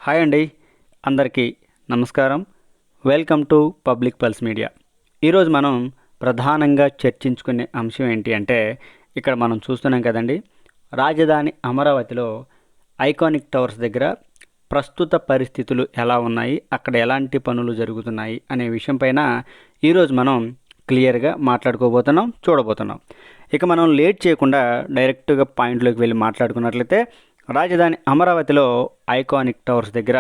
Hi అండి, అందరికీ నమస్కారం. Welcome to public pulse media. ఈరోజు మనం ప్రధానంగా చర్చించుకునే అంశం ఏంటి అంటే, ఇక్కడ మనం చూస్తున్నాం కదండి, రాజధాని అమరావతిలో ఐకానిక్ టవర్స్ దగ్గర ప్రస్తుత పరిస్థితులు ఎలా ఉన్నాయి, అక్కడ ఎలాంటి పనులు జరుగుతున్నాయి అనే విషయం పైన ఈరోజు మనం క్లియర్గా మాట్లాడుకోబోతున్నాం, చూడబోతున్నాం. ఇక మనం లేట్ చేయకుండా డైరెక్ట్గా పాయింట్లోకి వెళ్ళి మాట్లాడుకున్నట్లయితే, రాజధాని అమరావతిలో ఐకానిక్ టవర్స్ దగ్గర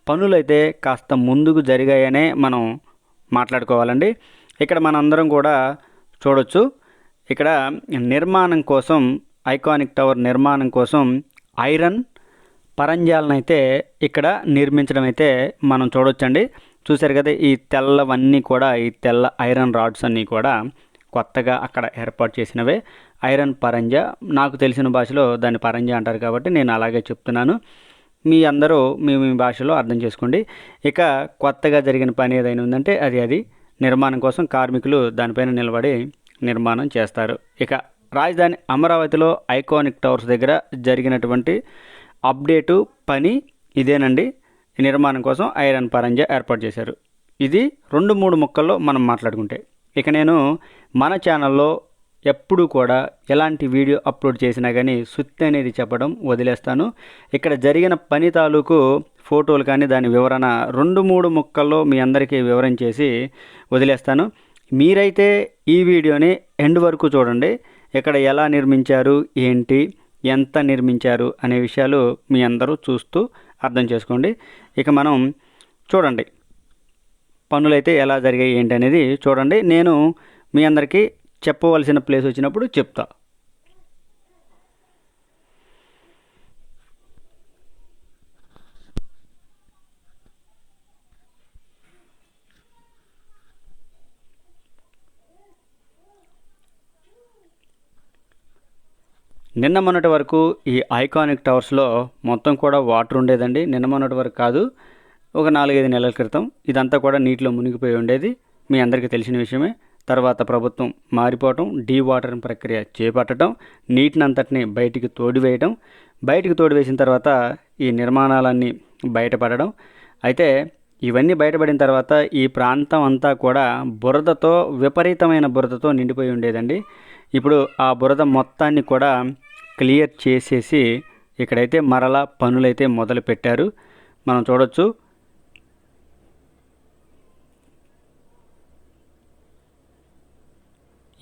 పనులైతే కాస్త ముందుకు జరిగాయనే మనం మాట్లాడుకోవాలండి. ఇక్కడ మనందరం కూడా చూడొచ్చు, ఇక్కడ నిర్మాణం కోసం, ఐకానిక్ టవర్ నిర్మాణం కోసం ఐరన్ పరంజాలను అయితే ఇక్కడ నిర్మించడం అయితే మనం చూడొచ్చండి. చూశారు కదా, ఈ తెల్లవన్నీ కూడా, ఈ తెల్ల ఐరన్ రాడ్స్ అన్నీ కూడా కొత్తగా అక్కడ ఏర్పాటు చేసినవే. ఐరన్ పరంజా, నాకు తెలిసిన భాషలో దాన్ని పరంజా అంటారు కాబట్టి నేను అలాగే చెప్తున్నాను. మీ అందరూ మీ భాషలో అర్థం చేసుకోండి. ఇక కొత్తగా జరిగిన పని ఏదైనా ఉందంటే అది నిర్మాణం కోసం కార్మికులు దానిపైన నిలబడి నిర్మాణం చేస్తారు. ఇక రాజధాని అమరావతిలో ఐకానిక్ టవర్స్ దగ్గర జరిగినటువంటి అప్డేటు పని ఇదేనండి. నిర్మాణం కోసం ఐరన్ పరంజా ఏర్పాటు చేశారు. ఇది 2-3 ముక్కల్లో మనం మాట్లాడుకుంటే, ఇక నేను మన ఛానల్లో ఎప్పుడు కూడా ఎలాంటి వీడియో అప్లోడ్ చేసినా కానీ సుత్తి అనేది చెప్పడం వదిలేస్తాను. ఇక్కడ జరిగిన పని తాలూకు ఫోటోలు కానీ దాని వివరణ 2-3 ముక్కల్లో మీ అందరికీ వివరించేసి వదిలేస్తాను. మీరైతే ఈ వీడియోని ఎండ్ వరకు చూడండి. ఇక్కడ ఎలా నిర్మించారు, ఏంటి, ఎంత నిర్మించారు అనే విషయాలు మీ అందరూ చూస్తూ అర్థం చేసుకోండి. ఇక మనం చూడండి, పనులైతే ఎలా జరిగాయి ఏంటి అనేది చూడండి. నేను మీ అందరికీ చెప్పవలసిన ప్లేస్ వచ్చినప్పుడు చెప్తా. నిన్న మొన్నటి వరకు ఈ ఐకానిక్ టవర్స్లో మొత్తం కూడా వాటర్ ఉండేదండి. నిన్న మొన్నటి వరకు కాదు, ఒక 4-5 నెలల క్రితం ఇదంతా కూడా నీటిలో మునిగిపోయి ఉండేది. మీ అందరికీ తెలిసిన విషయమే. తర్వాత ప్రభుత్వం మారిపోవటం, డీవాటరింగ్ ప్రక్రియ చేపట్టడం, నీటిని అంతటిని బయటికి తోడివేయడం, బయటికి తోడివేసిన తర్వాత ఈ నిర్మాణాలన్నీ బయటపడడం. అయితే ఇవన్నీ బయటపడిన తర్వాత ఈ ప్రాంతం అంతా కూడా బురదతో, విపరీతమైన బురదతో నిండిపోయి ఉండేదండి. ఇప్పుడు ఆ బురద మొత్తాన్ని కూడా క్లియర్ చేసేసి ఇక్కడైతే మరలా పనులైతే మొదలు పెట్టారు. మనం చూడొచ్చు,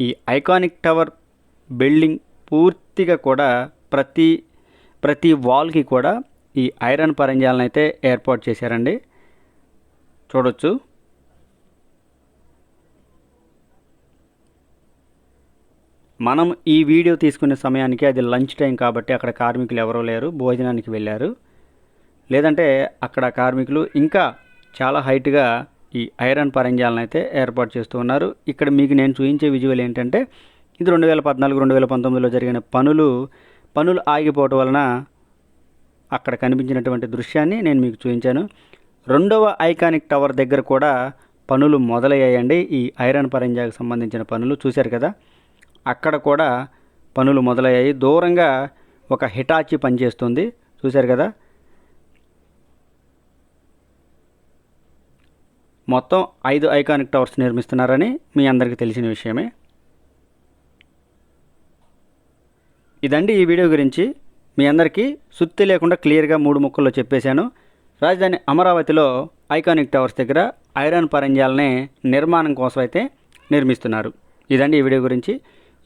ఈ ఐకానిక్ టవర్ బిల్డింగ్ పూర్తిగా కూడా ప్రతి వాల్కి కూడా ఈ ఐరన్ పరంజాలను అయితే ఏర్పాటు చేశారండి. చూడొచ్చు, మనం ఈ వీడియో తీసుకునే సమయానికి అది లంచ్ టైం కాబట్టి అక్కడ కార్మికులు ఎవరూ లేరు, భోజనానికి వెళ్ళారు. లేదంటే అక్కడ కార్మికులు ఇంకా చాలా హైట్గా ఈ ఐరన్ పరంజాలను అయితే ఏర్పాటు చేస్తూ ఉన్నారు. ఇక్కడ మీకు నేను చూపించే విజువల్ ఏంటంటే, ఇది 2014-2019లో జరిగిన పనులు ఆగిపోవటం వలన అక్కడ కనిపించినటువంటి దృశ్యాన్ని నేను మీకు చూపించాను. 2వ ఐకానిక్ టవర్ దగ్గర కూడా పనులు మొదలయ్యాయండి. ఈ ఐరన్ పరంజాకు సంబంధించిన పనులు చూశారు కదా, అక్కడ కూడా పనులు మొదలయ్యాయి. దూరంగా ఒక హిటాచి పనిచేస్తుంది, చూశారు కదా. మొత్తం 5 ఐకానిక్ టవర్స్ నిర్మిస్తున్నారని మీ అందరికీ తెలిసిన విషయమే. ఇదండి ఈ వీడియో గురించి. మీ అందరికీ సుత్తి లేకుండా క్లియర్గా 3 ముక్కల్లో చెప్పేశాను. రాజధాని అమరావతిలో ఐకానిక్ టవర్స్ దగ్గర ఐరన్ పరంజాలనే నిర్మాణం కోసం అయితే నిర్మిస్తున్నారు. ఇదండి ఈ వీడియో గురించి.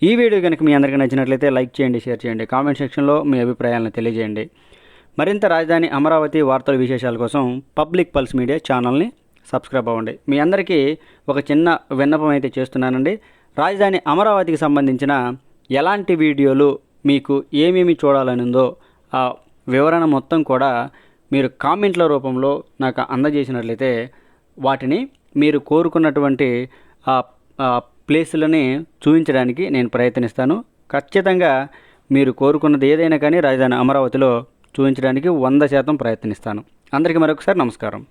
ఈ వీడియో కనుక మీ అందరికీ నచ్చినట్లయితే లైక్ చేయండి, షేర్ చేయండి, కామెంట్ సెక్షన్లో మీ అభిప్రాయాలను తెలియజేయండి. మరింత రాజధాని అమరావతి వార్తల విశేషాల కోసం పబ్లిక్ పల్స్ మీడియా ఛానల్ని సబ్స్క్రైబ్ అవ్వండి. మీ అందరికీ ఒక చిన్న విన్నపం అయితే చేస్తున్నానండి. రాజధాని అమరావతికి సంబంధించిన ఎలాంటి వీడియోలు మీకు ఏమేమి చూడాలని ఉందో ఆ వివరణ మొత్తం కూడా మీరు కామెంట్ల రూపంలో నాకు అందజేసినట్లయితే వాటిని మీరు కోరుకున్నటువంటి ప్లేసులని చూపించడానికి నేను ప్రయత్నిస్తాను. ఖచ్చితంగా మీరు కోరుకున్నది ఏదైనా కానీ రాజధాని అమరావతిలో చూపించడానికి 100% ప్రయత్నిస్తాను. అందరికీ మరొకసారి నమస్కారం.